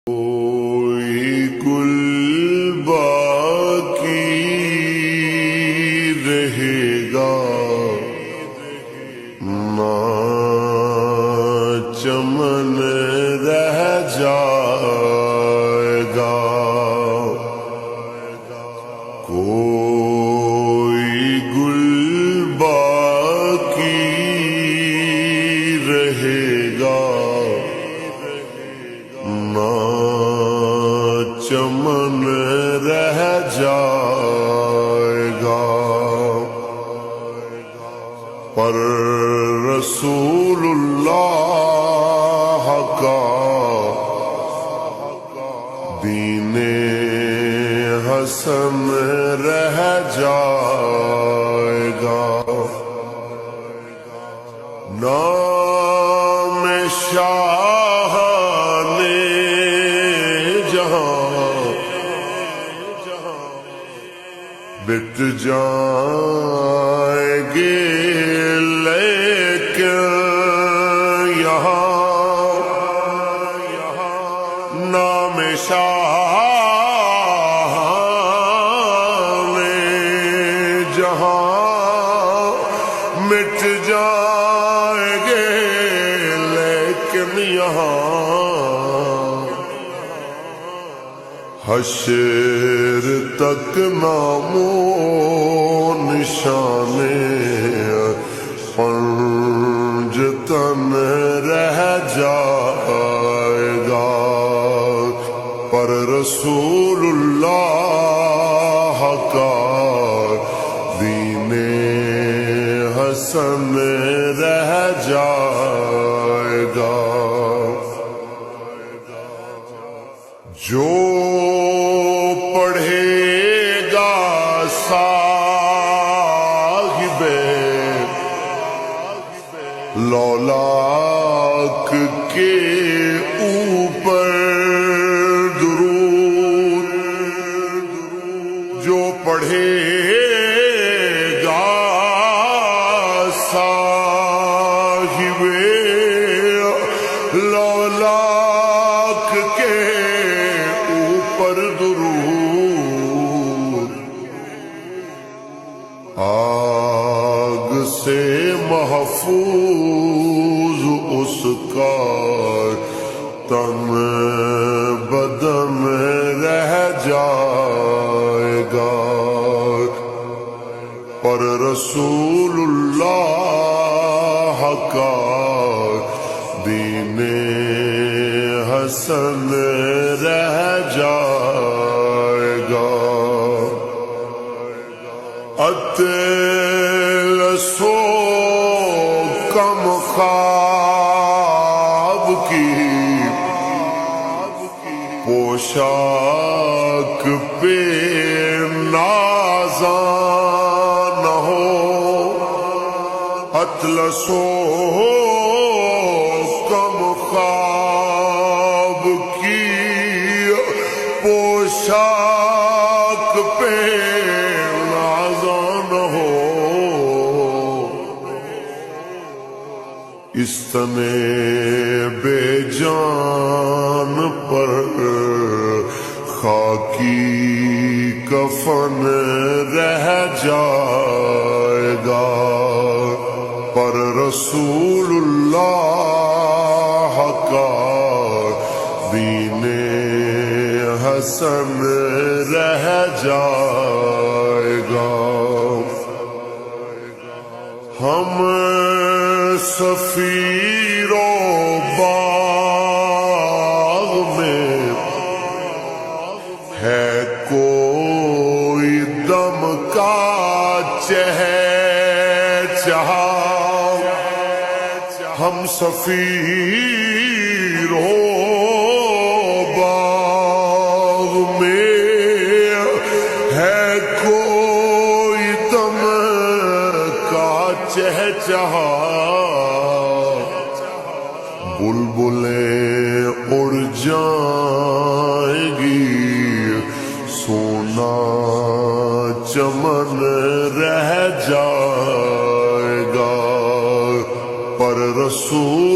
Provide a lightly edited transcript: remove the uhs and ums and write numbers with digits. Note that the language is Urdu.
کوئی گل باقی رہے گا نہ چمن رہ جائے گا، کوئی گل باقی رہے گا نہ چمن رہ جائے گا، پر رسول اللہ کا دین حسن رہ جائے گا، نام شاہ بٹ جائیں گے لیکن یہاں نام شاہ جہاں مٹ جائیں گے لیکن یہاں حشر تک نام و نشان پنجتن رہ جائے گا، پر رسول اللہ کا دین حسن رہ جائے گا، جو پڑھے گا صاحب لولاک کے اوپر درود، جو پڑھے گا صاحب لولاک کے اوپر درود، آگ سے محفوظ اس کا تن بدن رہ جائے گا، پر رسول اللہ کا دین حسن رہ جائے گا، اطلسو کم خواب کی پوشاک پہ نازاں نہ ہو، اطلسو کم خواب کی پوشاک پہ نازاں نہ ہو، اس تنے بے جان پر خاکی کفن رہ جائے گا، پر رسول اللہ کا دین حسن رہ جائے گا، ہم سفیر و باغ میں ہے کوئی دم کا چہچہا، ہم سفیر و باغ میں ہے کوئی دم کا چہچہا، بلبلیں اڑ جائیں گی سونا چمن رہ جائے گا، پر رسول